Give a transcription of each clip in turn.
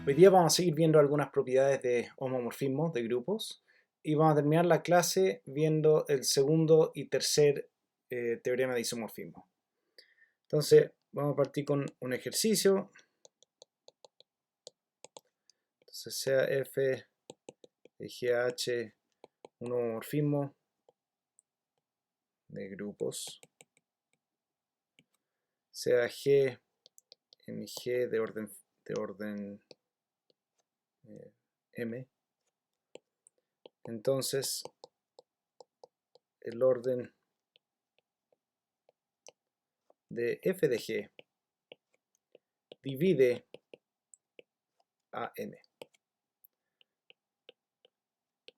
Hoy día vamos a seguir viendo algunas propiedades de homomorfismos de grupos y vamos a terminar la clase viendo el segundo y tercer teorema de isomorfismo. Entonces vamos a partir con un ejercicio. Entonces sea f de GH un homomorfismo de grupos, sea G en G de orden M. Entonces el orden de f de G divide a n.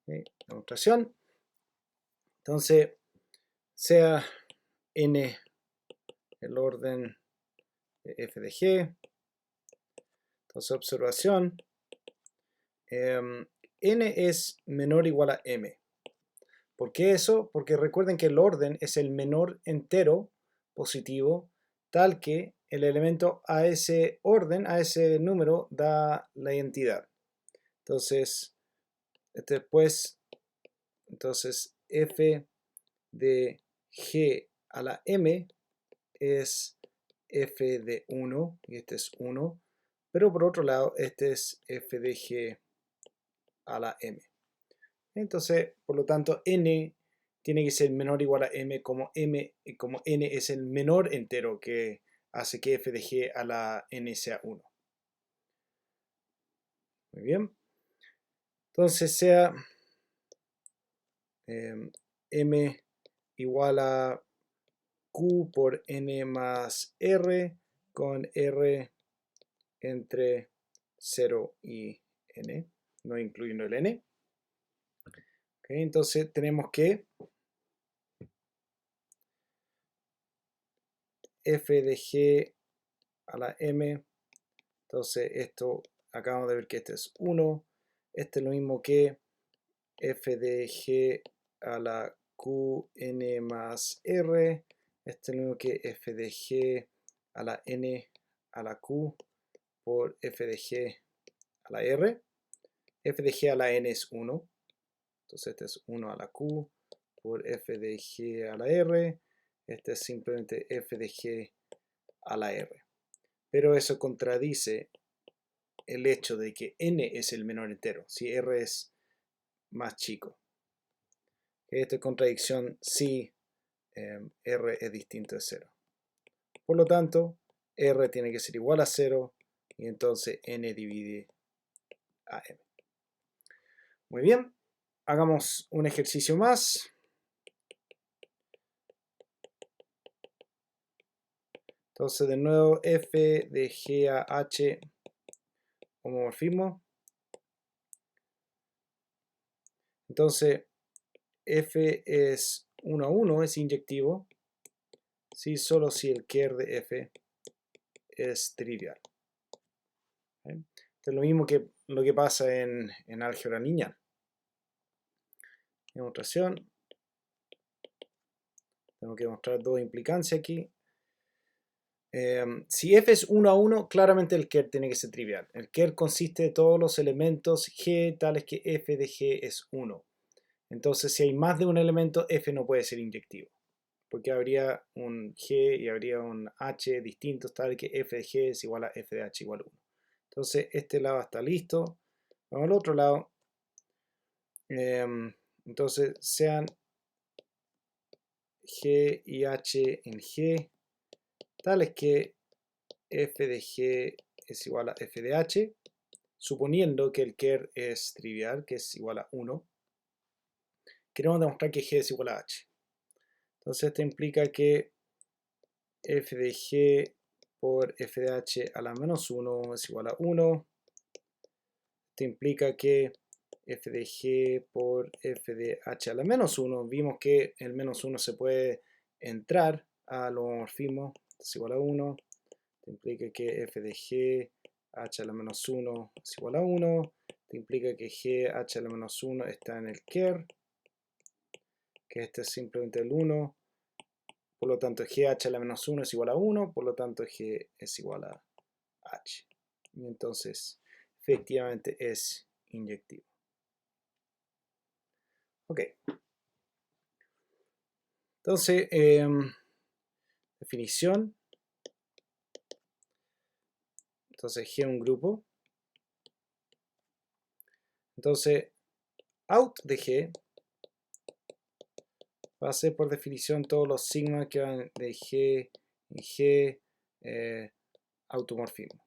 ¿Okay? Demostración. Entonces, sea n el orden de f de G. Entonces, observación. N es menor o igual a m. ¿Por qué eso? Porque recuerden que el orden es el menor entero positivo, tal que el elemento a ese orden, a ese número, da la identidad. Entonces, después, entonces f de G a la m es f de 1, y este es 1, pero por otro lado, este es f de G a la m. Entonces, por lo tanto, n tiene que ser menor o igual a m, como n es el menor entero que hace que f de G a la n sea 1. Muy bien. Entonces, sea m igual a q por n más r, con r entre 0 y n, no incluyendo el n. Okay, entonces tenemos que f de G a la m, entonces esto, acabamos de ver que este es 1, este es lo mismo que f de G a la qn más r, este es lo mismo que f de G a la n a la q por f de G a la r. F de G a la n es 1, entonces este es 1 a la q por f de G a la r, este es simplemente f de G a la r. Pero eso contradice el hecho de que n es el menor entero, si r es más chico. Esta contradicción si r es distinto de 0. Por lo tanto, r tiene que ser igual a 0 y entonces n divide a m. Muy bien, hagamos un ejercicio más. Entonces, de nuevo, f de G a h, homomorfismo. Entonces, f es 1 a 1, es inyectivo, ¿sí? Solo si el ker de f es trivial. ¿Okay? Es lo mismo que lo que pasa en álgebra lineal. Demostración. Tengo que mostrar dos implicancias aquí. Si f es 1 a 1, claramente el ker tiene que ser trivial. El ker consiste de todos los elementos g tales que f de g es 1. Entonces, si hay más de un elemento, f no puede ser inyectivo, porque habría un g y habría un h distintos, tal que f de g es igual a f de h igual a 1. Entonces, este lado está listo. Vamos al otro lado. Entonces, sean g y h en g tales que f de g es igual a f de h, suponiendo que el ker es trivial, que es igual a 1. Queremos demostrar que g es igual a h. Entonces esto implica que f de g por f de h a la menos 1 es igual a 1. Esto implica que f de g por f de h a la menos 1, vimos que el menos 1 se puede entrar al homomorfismo, es igual a 1. Esto implica que f de g h a la menos 1 es igual a 1. Esto implica que g h a la menos 1 está en el ker, que este es simplemente el 1. Por lo tanto, gh a la menos 1 es igual a 1, por lo tanto, g es igual a h. Y entonces, efectivamente es inyectivo. Ok. Entonces, definición. Entonces, G es un grupo. Entonces, out de G va a ser por definición todos los sigmas que van de G en G, automorfismo.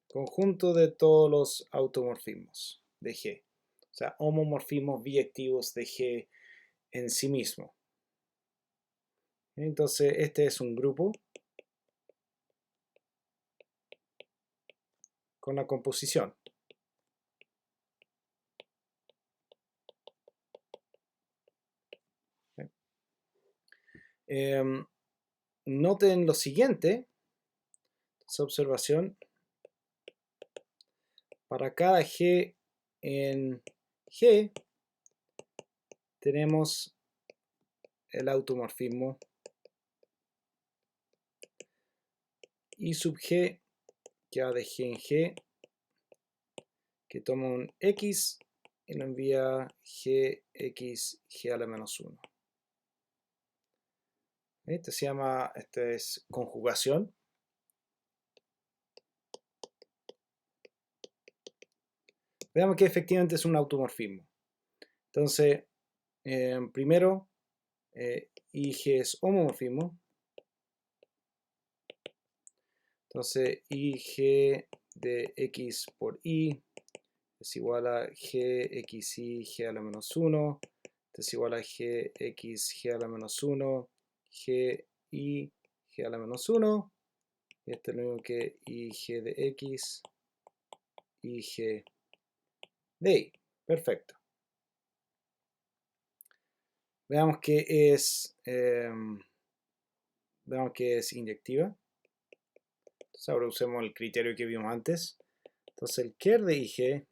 Conjunto de todos los automorfismos de G. O sea, homomorfismos biyectivos de G en sí mismo. Entonces, este es un grupo con la composición. Noten lo siguiente, esa observación, para cada G en G tenemos el automorfismo I sub G que va de G en G, que toma un X y lo envía Gx G a la menos 1. Este se llama, este es conjugación. Veamos que efectivamente es un automorfismo. Entonces, primero, IG es homomorfismo. Entonces, IG de X por Y es igual a Gxy G a la menos 1. Esto es igual a Gx G a la menos 1. Gi G a la menos 1. Y esto es lo mismo que IG de X, IG de Y. Perfecto. Veamos que es inyectiva. Entonces ahora usemos el criterio que vimos antes. Entonces el ker de IG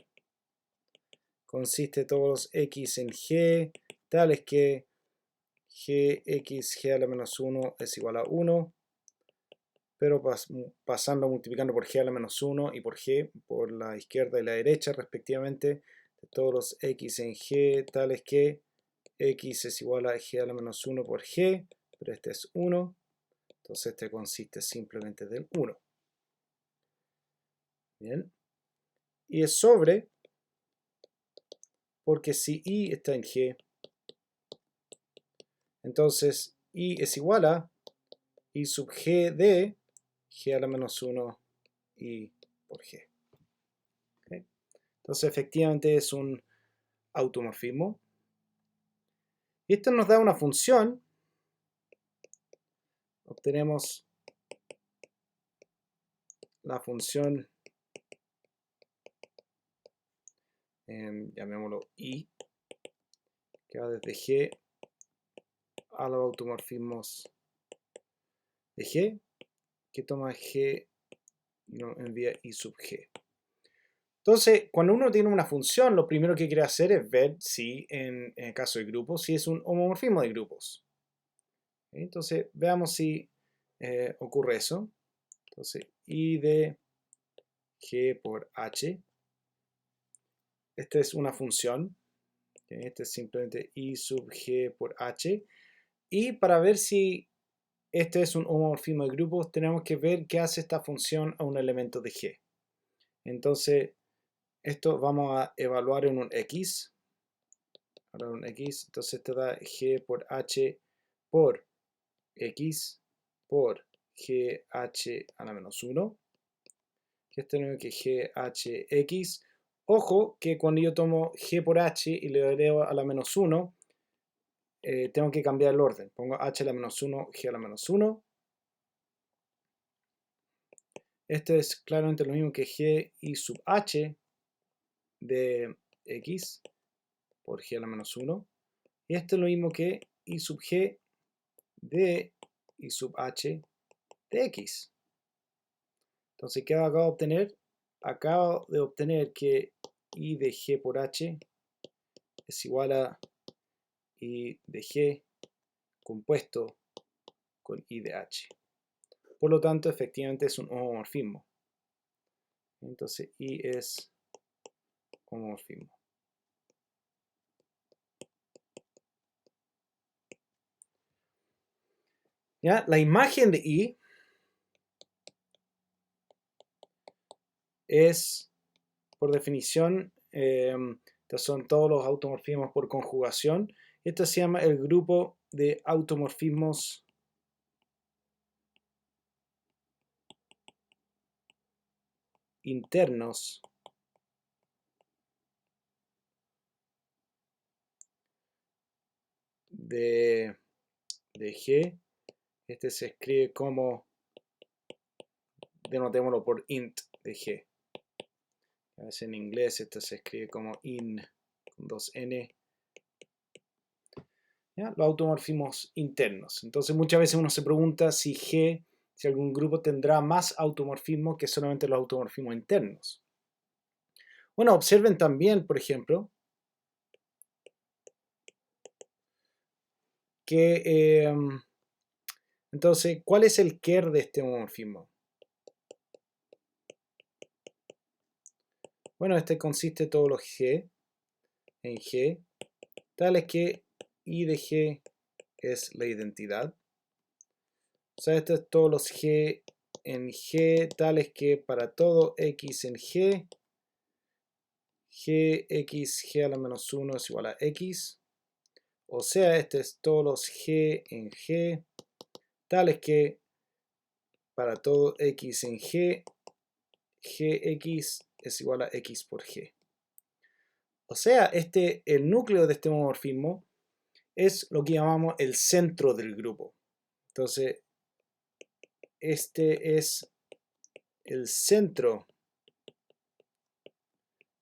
consiste de todos los X en G, tales que Gx G a la menos 1 es igual a 1, pero multiplicando por G a la menos 1 y por G por la izquierda y la derecha respectivamente, de todos los X en G, tales que X es igual a G a la menos 1 por G, pero este es 1, entonces este consiste simplemente del 1. Bien, y es sobre, porque si Y está en G, entonces Y es igual a Y sub G de G a la menos 1 Y por G. ¿Okay? Entonces efectivamente es un automorfismo. Y esto nos da una función. Obtenemos la función, llamémoslo I, que va desde G a los automorfismos de G, que toma G y nos envía I sub G. Entonces, cuando uno tiene una función, lo primero que quiere hacer es ver si, en el caso de grupos, si es un homomorfismo de grupos. Entonces, veamos si ocurre eso. Entonces, I de G por H. Esta es una función. Este es simplemente I sub G por H. Y para ver si este es un homomorfismo de grupos, tenemos que ver qué hace esta función a un elemento de G. Entonces, esto vamos a evaluar en un X. Ahora un X. Entonces, esto da G por H por X por GH a la menos 1. Que esto es que GHX. Ojo que cuando yo tomo G por H y le elevo a la menos 1, tengo que cambiar el orden. Pongo H a la menos 1, G a la menos 1. Esto es claramente lo mismo que G y sub H de X por G a la menos 1. Y esto es lo mismo que I sub G de I sub H de X. Entonces, ¿qué acabo de obtener? Acabo de obtener que I de G por H es igual a I de G compuesto con I de H. Por lo tanto, efectivamente es un homomorfismo. Entonces I es homomorfismo. ¿Ya? La imagen de I es, por definición, estos son todos los automorfismos por conjugación. Esto se llama el grupo de automorfismos internos de G. Este se escribe como, denotémoslo por int de G. A veces en inglés esto se escribe como in con 2n. ¿Ya? Los automorfismos internos. Entonces muchas veces uno se pregunta si G, si algún grupo tendrá más automorfismos que solamente los automorfismos internos. Bueno, observen también, por ejemplo, que entonces, ¿cuál es el ker de este homomorfismo? Bueno, este consiste de todos los G en G, tales que I de G es la identidad. O sea, esto es todos los G en G, tales que para todo X en G, G a la menos 1 es igual a X. O sea, este es todos los G en G, tales que para todo X en G, Gx es igual a X por G. O sea, el núcleo de este homomorfismo es lo que llamamos el centro del grupo. Entonces, este es el centro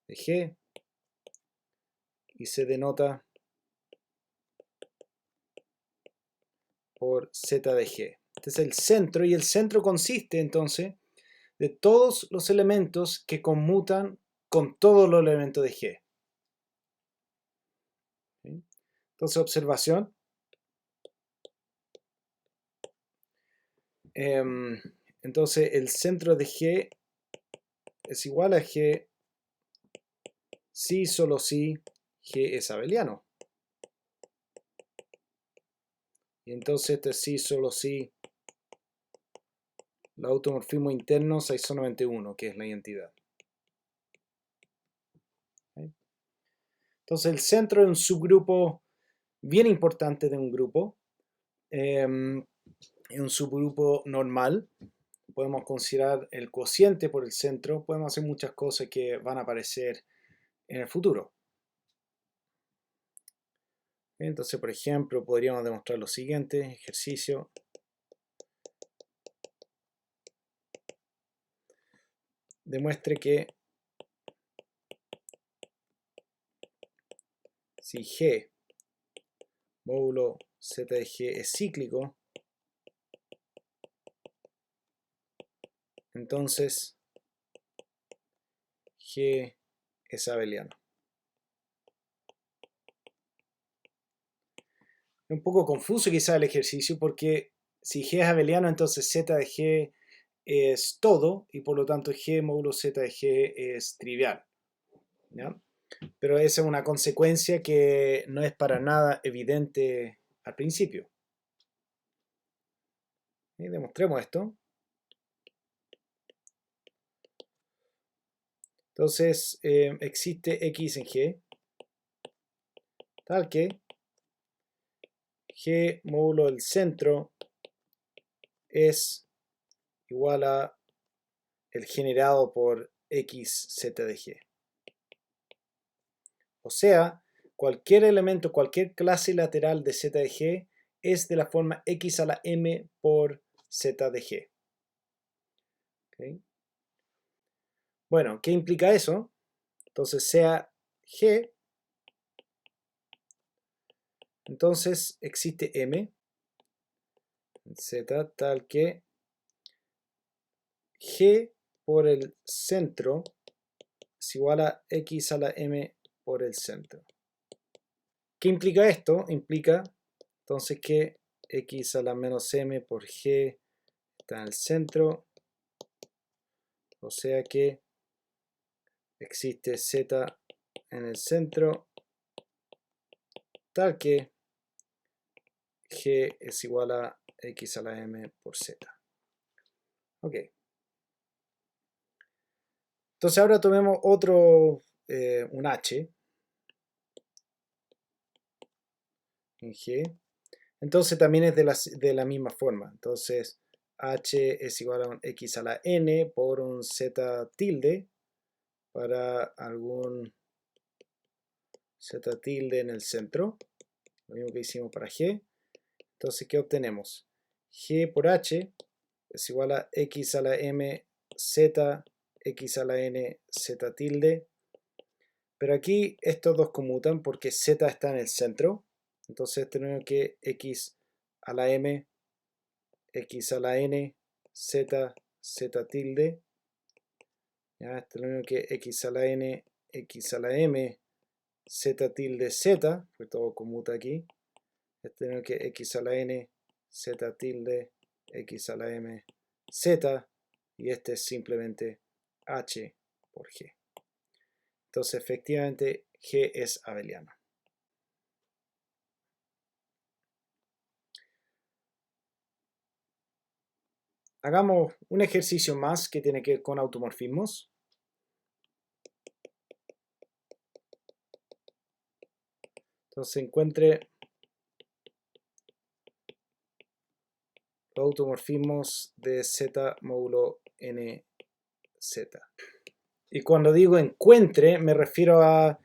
de G y se denota por Z de G. Este es el centro y el centro consiste entonces de todos los elementos que conmutan con todos los elementos de G. ¿Sí? Entonces, observación. Entonces, el centro de G es igual a G si solo si G es abeliano. Y entonces este sí solo si los automorfismos internos hay solamente uno, que es la identidad. ¿Sí? Entonces el centro es un subgrupo bien importante de un grupo. Es un subgrupo normal. Podemos considerar el cociente por el centro. Podemos hacer muchas cosas que van a aparecer en el futuro. Entonces, por ejemplo, podríamos demostrar lo siguiente. Ejercicio. Demuestre que si G módulo Z de G es cíclico, entonces G es abeliano. Es un poco confuso quizá el ejercicio porque si G es abeliano, entonces Z de G es todo y por lo tanto G módulo Z de G es trivial. ¿Ya? Pero esa es una consecuencia que no es para nada evidente al principio. Y demostremos esto. Entonces existe X en G, tal que G módulo del centro es igual a el generado por X Z de G. O sea, cualquier elemento, cualquier clase lateral de Z de G es de la forma X a la M por Z de G. ¿Okay? Bueno, ¿qué implica eso? Entonces, sea G, entonces existe M en Z tal que G por el centro es igual a X a la M por el centro. ¿Qué implica esto? Implica entonces que X a la menos M por G está en el centro, o sea que existe z en el centro tal que g es igual a x a la m por z. Ok. Entonces ahora tomemos otro, un h en g. Entonces también es de la misma forma. Entonces h es igual a un x a la n por un z tilde para algún z tilde en el centro. Lo mismo que hicimos para g. Entonces, ¿qué obtenemos? G por h es igual a x a la m z x a la n z tilde. Pero aquí estos dos conmutan porque z está en el centro. Entonces tenemos que x a la m x a la n z z tilde. Ya, tenemos que x a la n x a la m z tilde z, pues todo conmuta aquí. Tenemos que x a la n z tilde x a la m z, y este es simplemente h por g. Entonces efectivamente g es abeliano. Hagamos un ejercicio más que tiene que ver con automorfismos. Entonces encuentre los automorfismos de z módulo n z. Y cuando digo encuentre, me refiero a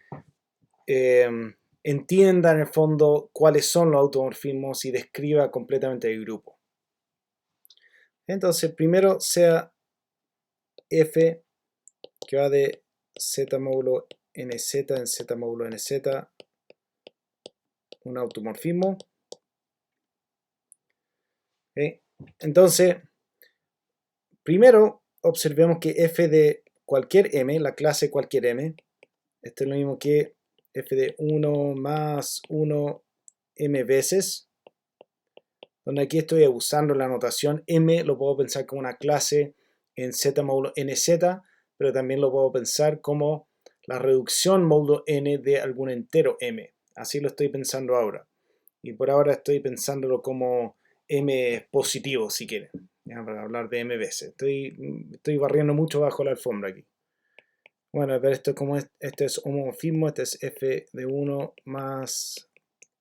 entienda en el fondo cuáles son los automorfismos y describa completamente el grupo. Entonces, primero sea f que va de z módulo nz en z módulo nz, un automorfismo. ¿Okay? Entonces, primero observemos que f de cualquier m, la clase cualquier m, esto es lo mismo que f de 1 más 1 m veces, donde aquí estoy usando la notación m, lo puedo pensar como una clase en z módulo nz, pero también lo puedo pensar como la reducción módulo n de algún entero m. Así lo estoy pensando ahora. Y por ahora estoy pensándolo como m positivo, si quieren, ¿ya? Para hablar de m veces. Estoy barriendo mucho bajo la alfombra aquí. Bueno, pero esto como este es homomorfismo, este es f de 1 más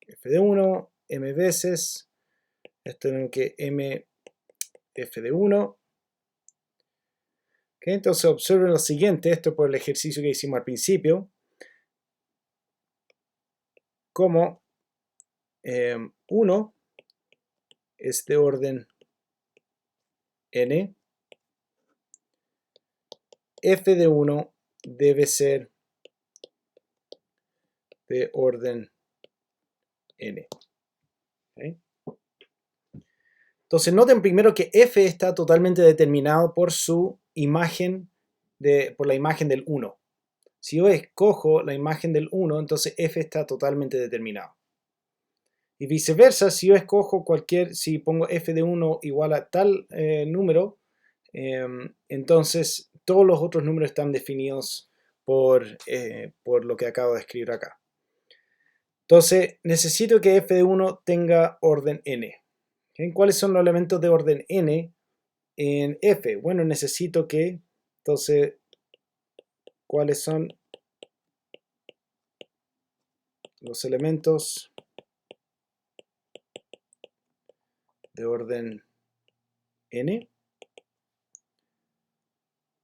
f de 1, m veces. Esto tenemos que m f de 1. ¿Okay? Entonces observen lo siguiente, esto por el ejercicio que hicimos al principio, como 1 es de orden n, f de 1 debe ser de orden n. ¿Okay? Entonces noten primero que f está totalmente determinado por su imagen, por la imagen del 1. Si yo escojo la imagen del 1, entonces f está totalmente determinado. Y viceversa, si yo escojo si pongo f de 1 igual a tal número, entonces todos los otros números están definidos por lo que acabo de escribir acá. Entonces necesito que f de 1 tenga orden n. ¿Okay? ¿Cuáles son los elementos de orden n en f? Bueno, necesito que, entonces, ¿cuáles son los elementos de orden n?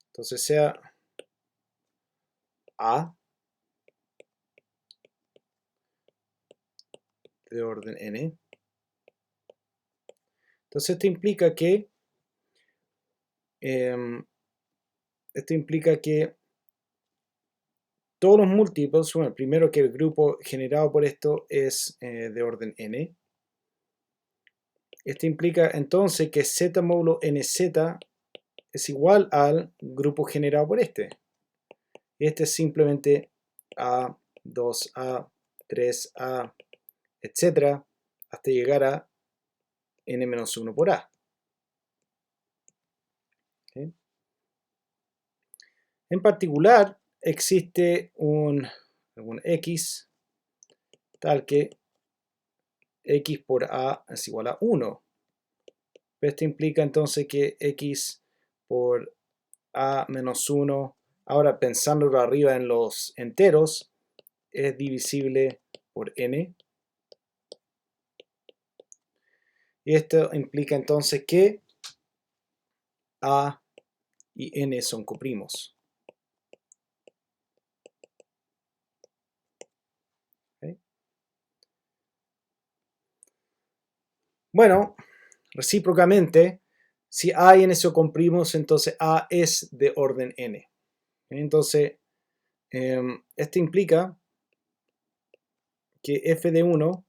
Entonces sea a de orden n. Entonces esto implica que todos los múltiplos, bueno, primero que el grupo generado por esto es de orden n. Esto implica entonces que z módulo nz es igual al grupo generado por este. Y este es simplemente a, 2a, 3a, etcétera, hasta llegar a n-1 por a. ¿Okay? En particular, existe algún x tal que x por a es igual a 1. Esto implica entonces que x por a menos 1, ahora pensándolo arriba en los enteros, es divisible por n. Y esto implica entonces que a y n son coprimos. ¿Okay? Bueno, recíprocamente, si a y n son coprimos, entonces a es de orden n. Entonces, esto implica que f de 1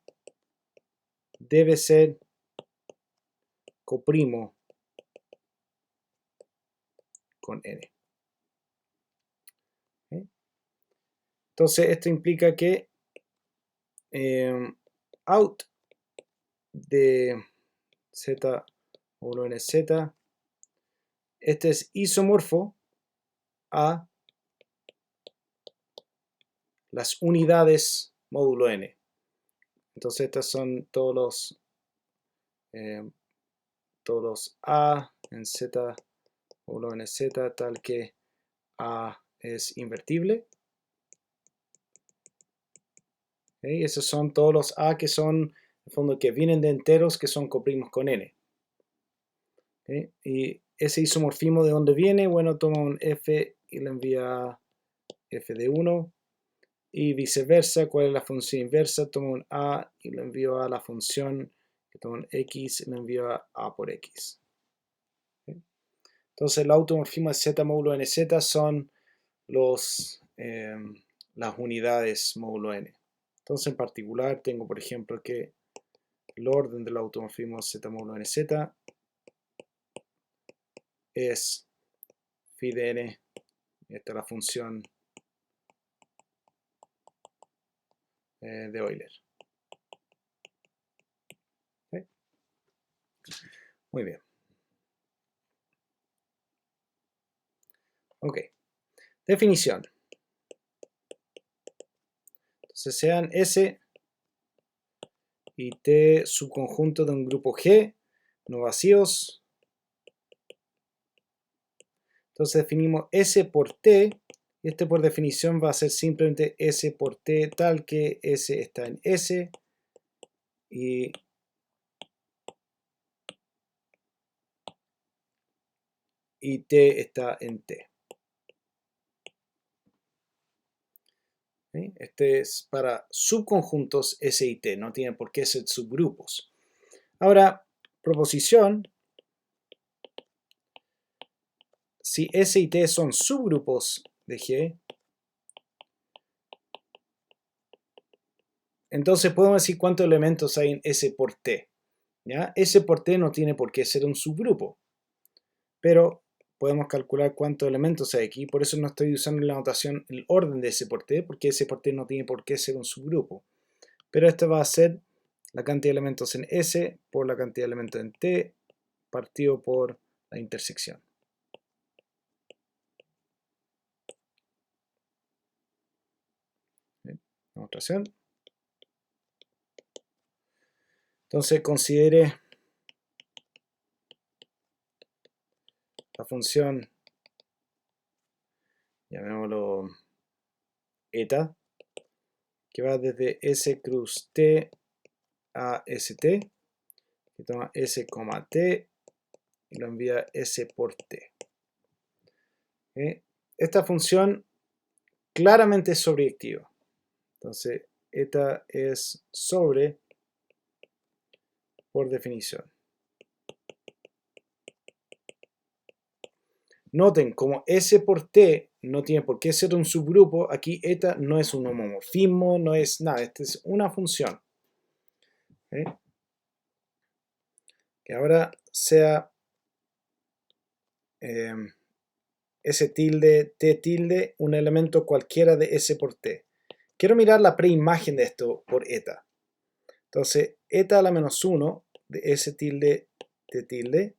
debe ser coprimo con n. ¿Okay? Entonces, esto implica que out de z módulo n z, este es isomorfo a las unidades módulo n. Entonces estos son todos los a en z módulo n z, tal que a es invertible. ¿Okay? Esos son todos los a que son, en el fondo, que vienen de enteros que son coprimos con n. ¿Okay? Y ese isomorfismo, ¿de dónde viene? Bueno, toma un f y le envía a f de 1. Y viceversa, ¿cuál es la función inversa? Tomo un a y lo envío a la función, que toma un x y lo envío a por x. ¿Okay? Entonces el automorfismo de z módulo nz son las unidades módulo n. Entonces en particular tengo, por ejemplo, que el orden del automorfismo z módulo nz es phi de n, esta es la función de Euler. ¿Okay? Muy bien. Ok. Definición. Entonces sean S y T subconjunto de un grupo G, no vacíos. Entonces definimos S por T, y este por definición va a ser simplemente S por T, tal que S está en S y T está en T. ¿Sí? Este es para subconjuntos S y T, no tiene por qué ser subgrupos. Ahora, proposición. Si S y T son subgrupos de G, entonces podemos decir cuántos elementos hay en S por T. ¿Ya? S por T no tiene por qué ser un subgrupo, pero podemos calcular cuántos elementos hay aquí. Por eso no estoy usando la notación el orden de S por T, porque S por T no tiene por qué ser un subgrupo. Pero esto va a ser la cantidad de elementos en S por la cantidad de elementos en T partido por la intersección. ¿Bien? Demostración. Entonces considere la función, llamémoslo eta, que va desde S cruz T a ST, que toma S, T y lo envía S por T. Esta función claramente es sobreyectiva. Entonces, eta es sobre por definición. Noten, como S por T no tiene por qué ser un subgrupo, aquí eta no es un homomorfismo, no es nada, esta es una función. Que ahora sea S tilde, T tilde, un elemento cualquiera de S por T. Quiero mirar la preimagen de esto por eta. Entonces, eta a la menos 1 de S tilde, T tilde,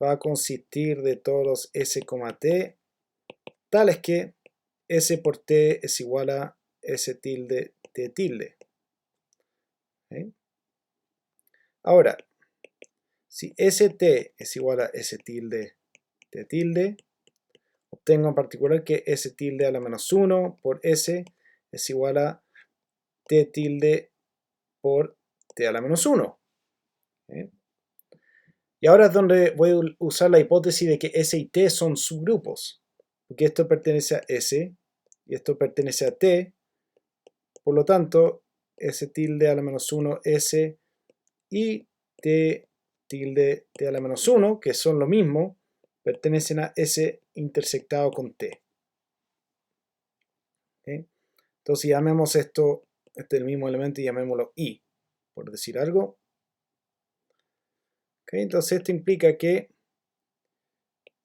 va a consistir de todos los S, T, tales que S por T es igual a S tilde T tilde. ¿Okay? Ahora, si ST es igual a S tilde T tilde, obtengo en particular que S tilde a la menos 1 por S es igual a T tilde por T a la menos 1. ¿Okay? Y ahora es donde voy a usar la hipótesis de que S y T son subgrupos, porque esto pertenece a S y esto pertenece a T, por lo tanto, S tilde a la menos 1, S y T tilde T a la menos 1, que son lo mismo, pertenecen a S intersectado con T. ¿Okay? Entonces llamemos esto, este es el mismo elemento y llamémoslo I, por decir algo. ¿Okay? Entonces esto implica que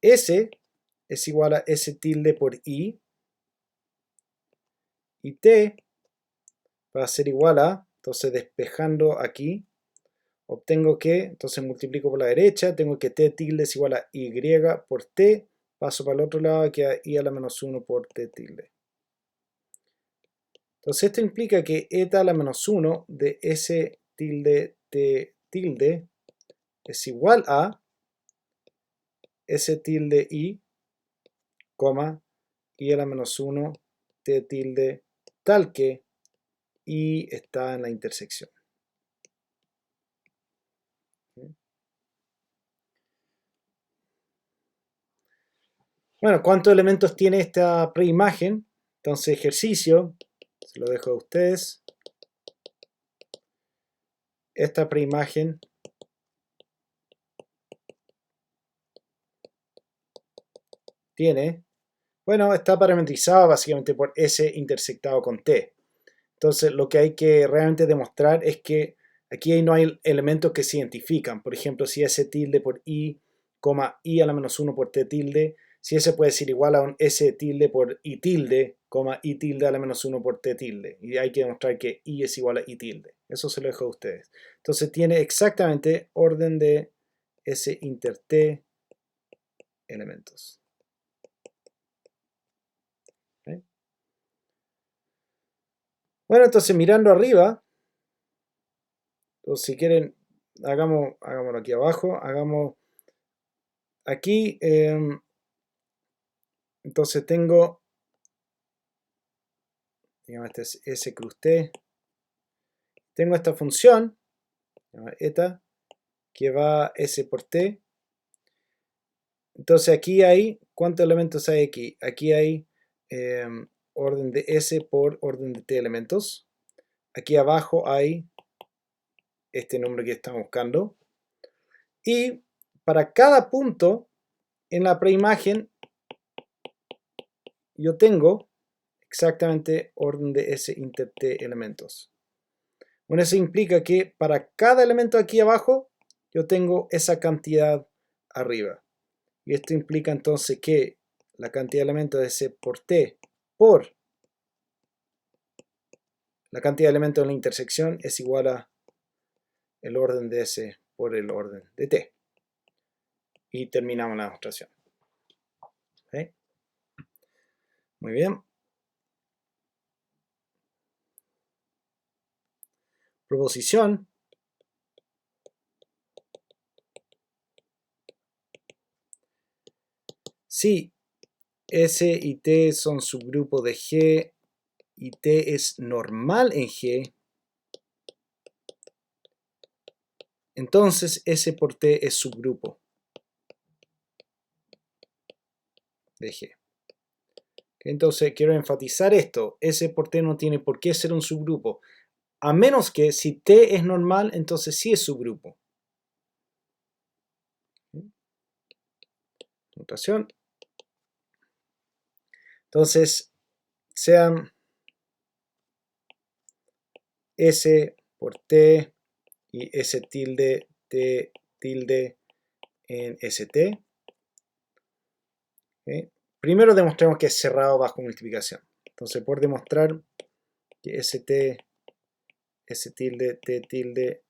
S es igual a S tilde por I, y T va a ser igual a, entonces despejando aquí, obtengo que, entonces multiplico por la derecha, tengo que T tilde es igual a Y por T, paso para el otro lado y queda I a la menos 1 por T tilde. Entonces esto implica que eta a la menos 1 de S tilde T tilde es igual a S tilde I, I a la menos 1 T tilde tal que I está en la intersección. Bueno, ¿cuántos elementos tiene esta preimagen? Entonces, ejercicio, se lo dejo a ustedes. Esta preimagen tiene, bueno, está parametrizada básicamente por S intersectado con T. Entonces, lo que hay que realmente demostrar es que aquí no hay elementos que se identifican. Por ejemplo, si S tilde por I, I a la menos 1 por T tilde, si ese puede ser igual a un S tilde por I tilde, I tilde a la menos 1 por T tilde. Y hay que demostrar que I es igual a I tilde. Eso se lo dejo a ustedes. Entonces tiene exactamente orden de S inter T elementos. ¿Okay? Bueno, entonces mirando arriba, entonces si quieren, hagámoslo aquí abajo, hagamos aquí, entonces tengo, digamos, este es S cruz T, tengo esta función, eta, que va S por T. Entonces aquí hay, ¿cuántos elementos hay aquí? Aquí hay orden de S por orden de T elementos. Aquí abajo hay este número que estamos buscando. Y para cada punto en la preimagen yo tengo exactamente orden de S inter T elementos. Bueno, eso implica que para cada elemento aquí abajo yo tengo esa cantidad arriba. Y esto implica entonces que la cantidad de elementos de S por T por la cantidad de elementos en la intersección es igual a el orden de S por el orden de T. Y terminamos la demostración. ¿Okay? Muy bien. Proposición. Si S y T son subgrupos de G y T es normal en G, entonces S por T es subgrupo de G. Entonces quiero enfatizar esto, S por T no tiene por qué ser un subgrupo, a menos que si T es normal, entonces sí es subgrupo. Notación. Entonces, sean S por T y S tilde T tilde en ST. ¿Okay? Primero demostremos que es cerrado bajo multiplicación. Entonces, por demostrar que ST, S tilde, T tilde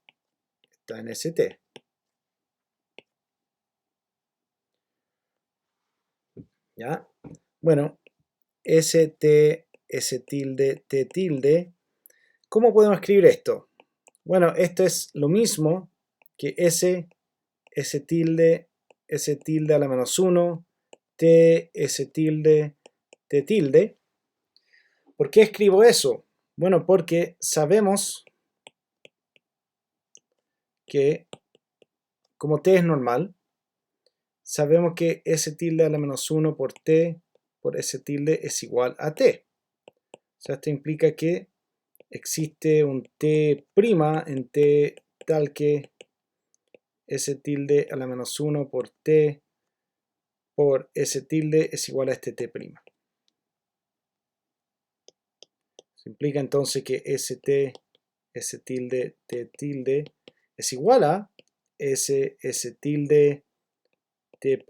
está en ST. ¿Ya? Bueno, ST, S tilde, T tilde. ¿Cómo podemos escribir esto? Bueno, esto es lo mismo que S tilde a la menos 1, T, S tilde, T tilde. ¿Por qué escribo eso? Bueno, porque sabemos que como T es normal, sabemos que S tilde a la menos 1 por T por S tilde es igual a T. O sea, esto implica que existe un T' en T tal que S tilde a la menos 1 por T por S tilde es igual a este T'. Eso implica entonces que ST, S tilde, T tilde es igual a S tilde, T',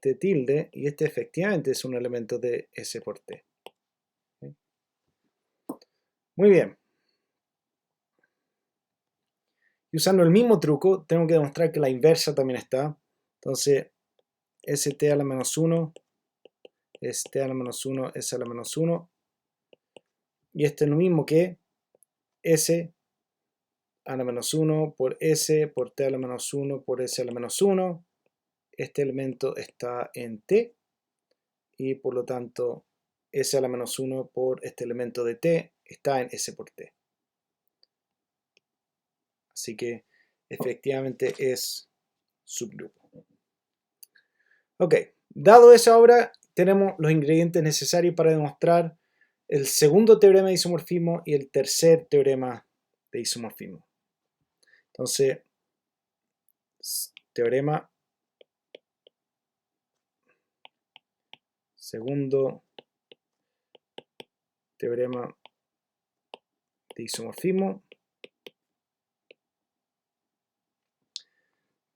T tilde, y este efectivamente es un elemento de S por T. ¿Sí? Muy bien. Y usando el mismo truco, tengo que demostrar que la inversa también está. Entonces, ST a la menos 1, ST a la menos 1, S a la menos 1. Y esto es lo mismo que S a la menos 1 por S por T a la menos 1 por S a la menos 1. Este elemento está en T y por lo tanto S a la menos 1 por este elemento de T está en S por T. Así que efectivamente es subgrupo. Ok, dado eso ahora tenemos los ingredientes necesarios para demostrar el segundo teorema de isomorfismo y el tercer teorema de isomorfismo. Entonces, segundo teorema de isomorfismo.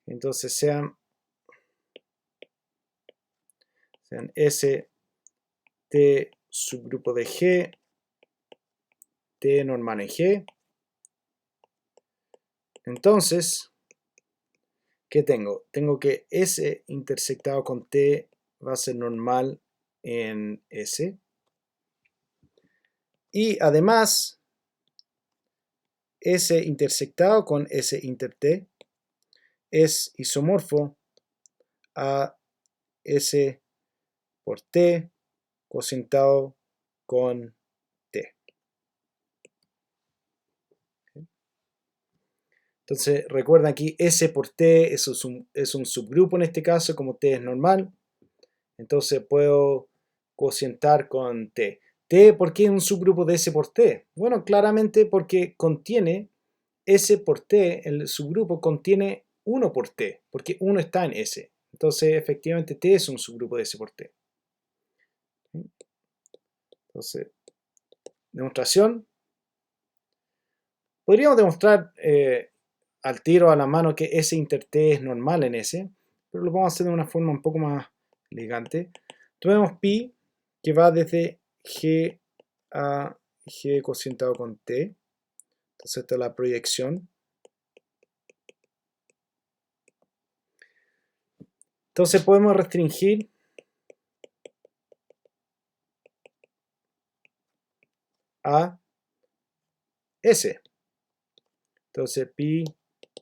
Entonces sean S, T subgrupo de G, T normal en G. Entonces, ¿qué tengo? Tengo que S intersectado con T va a ser normal en S. Y además, S intersectado con S inter T es isomorfo a S por T cocientado con T. Entonces recuerda aquí S por T es un subgrupo en este caso, como T es normal. Entonces puedo cocientar con T. T, ¿por qué es un subgrupo de S por T? Bueno, claramente porque contiene S por T, el subgrupo contiene 1 por T, porque 1 está en S. Entonces efectivamente T es un subgrupo de S por T. Entonces, demostración. Podríamos demostrar al tiro a la mano que S inter T es normal en S, pero lo vamos a hacer de una forma un poco más elegante. Tomemos pi que va desde G a G cocientado con T. Entonces esta es la proyección. Entonces podemos restringir a S. Entonces pi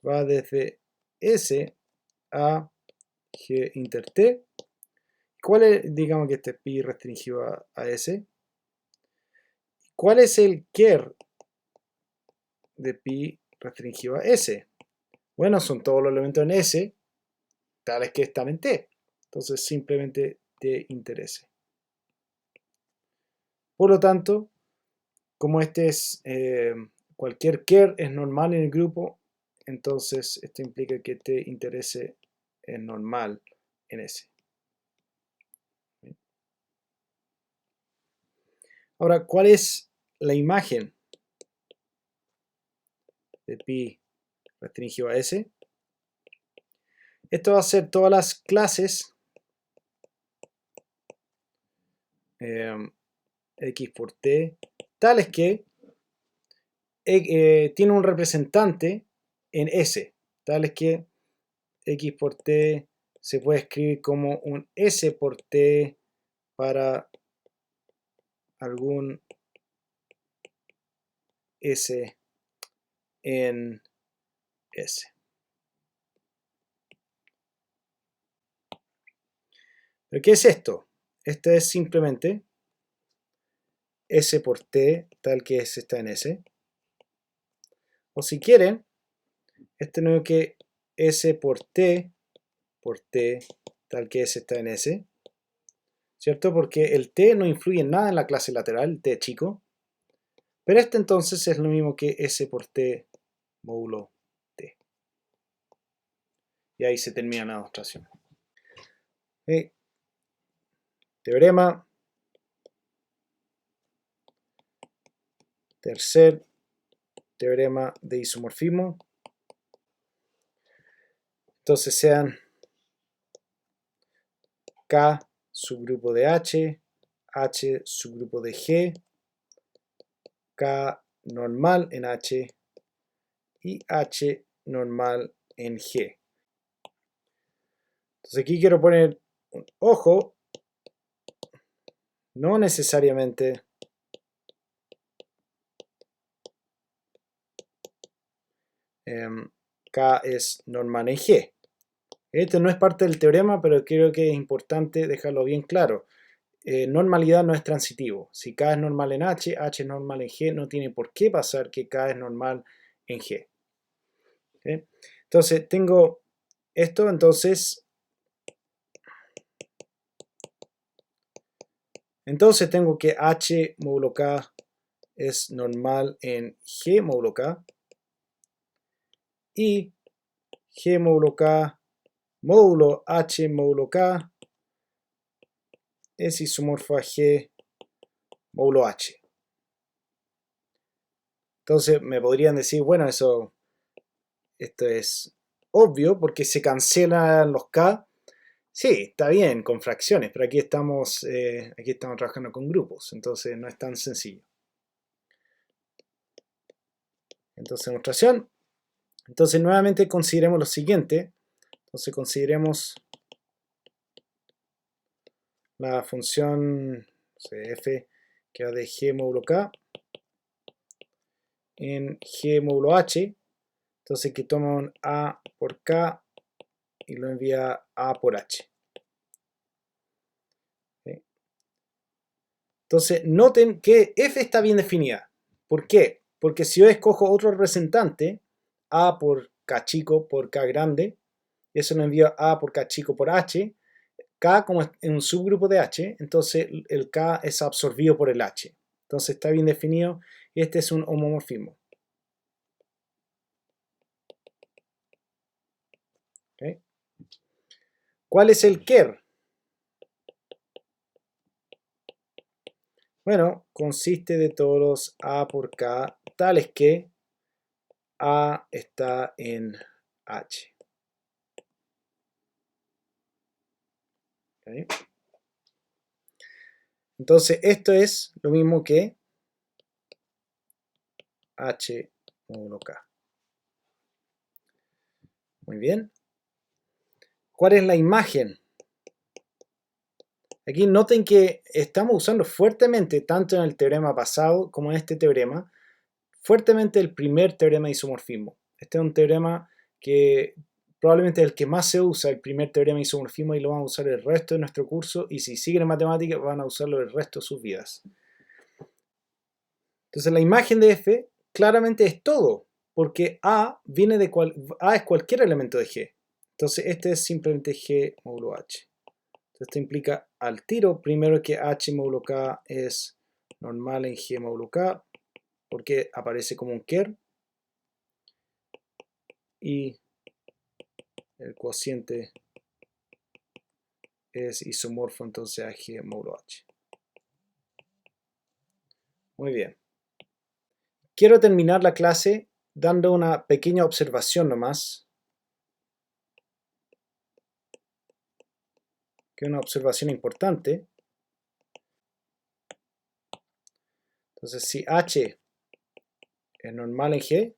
va desde S a G inter T. ¿Cuál es, digamos que este pi restringido a S? ¿Cuál es el ker de pi restringido a S? Bueno, son todos los elementos en S, tales que están en T. Entonces simplemente T inter S. Por lo tanto, como este es cualquier ker es normal en el grupo, entonces esto implica que T inter S es normal en S. Ahora, ¿cuál es la imagen de pi restringido a S? Esto va a ser todas las clases X por T, tales que tiene un representante en S, tales que X por T se puede escribir como un S por T para algún S en S. ¿Pero qué es esto? Esto es simplemente S por T tal que S está en S. O si quieren, tenemos que S por T tal que S está en S. ¿Cierto? Porque el T no influye en nada en la clase lateral, el T chico. Pero entonces es lo mismo que S por T módulo T. Y ahí se termina la demostración. Teorema. Tercer teorema de isomorfismo. Entonces sean K subgrupo de H, H subgrupo de G, K normal en H y H normal en G. Entonces aquí quiero poner un ojo, no necesariamente K es normal en G. Este no es parte del teorema, pero creo que es importante dejarlo bien claro. Normalidad no es transitivo. Si K es normal en H, H es normal en G, no tiene por qué pasar que K es normal en G. ¿Okay? Entonces tengo esto, entonces tengo que H módulo K es normal en G módulo K y G módulo K módulo H módulo K es isomorfo a G módulo H. Entonces me podrían decir, bueno, esto es obvio porque se cancelan los K. Sí, está bien con fracciones, pero aquí estamos trabajando con grupos, entonces no es tan sencillo. Entonces, demostración. Entonces, nuevamente consideremos lo siguiente. Entonces, consideremos la función f que va de g módulo k en g módulo h. Entonces, que toma un a por k y lo envía a por h. ¿Okay? Entonces, noten que f está bien definida. ¿Por qué? Porque si yo escojo otro representante, a por k chico por k grande, eso lo envío a por k chico por h, K como es un subgrupo de H, entonces el K es absorbido por el H. Entonces está bien definido y este es un homomorfismo. ¿Okay? ¿Cuál es el KER? Bueno, consiste de todos los A por K tales que A está en H. ¿Okay? Entonces esto es lo mismo que H módulo K. Muy bien. ¿Cuál es la imagen? Aquí noten que estamos usando fuertemente, tanto en el teorema pasado como en este teorema, fuertemente el primer teorema de isomorfismo. Este es un teorema que probablemente es el que más se usa, el primer teorema de isomorfismo, y lo vamos a usar el resto de nuestro curso, y si siguen en matemáticas van a usarlo el resto de sus vidas. Entonces la imagen de F claramente es todo, porque A es cualquier elemento de G. Entonces este es simplemente G módulo H. Entonces esto implica al tiro, primero que H módulo K es normal en G módulo K, porque aparece como un KER, y el cociente es isomorfo entonces a G módulo H. Muy bien. Quiero terminar la clase dando una pequeña observación nomás, que es una observación importante. Entonces, si H es normal en G,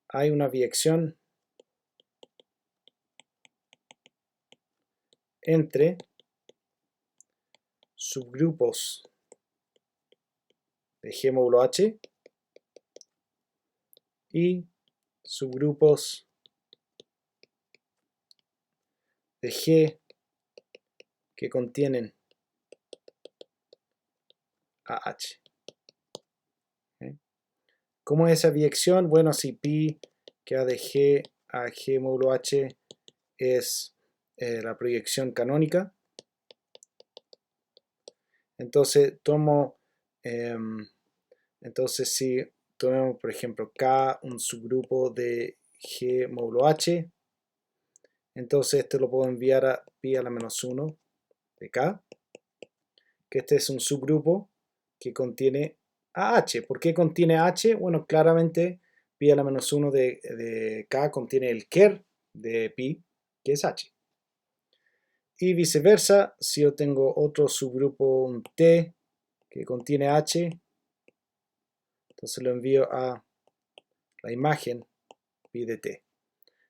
hay una biyección entre subgrupos de G módulo H y subgrupos de G que contienen AH. ¿Cómo es esa biyección? Bueno, si pi que va de G a G módulo H es la proyección canónica, entonces entonces si tomemos por ejemplo K, un subgrupo de G módulo H, entonces esto lo puedo enviar a pi a la menos 1 de K, que este es un subgrupo que contiene AH. ¿Por qué contiene H? Bueno, claramente pi a la menos 1 de K contiene el ker de pi, que es H. Y viceversa, si yo tengo otro subgrupo, un T, que contiene H, entonces lo envío a la imagen pi de T.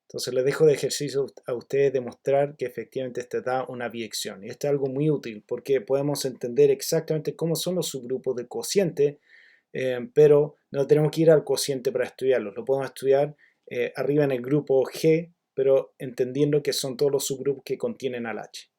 Entonces les dejo de ejercicio a ustedes demostrar que efectivamente este da una biyección. Y esto es algo muy útil porque podemos entender exactamente cómo son los subgrupos del cociente, pero no tenemos que ir al cociente para estudiarlos. Lo podemos estudiar arriba en el grupo G, pero entendiendo que son todos los subgrupos que contienen al H.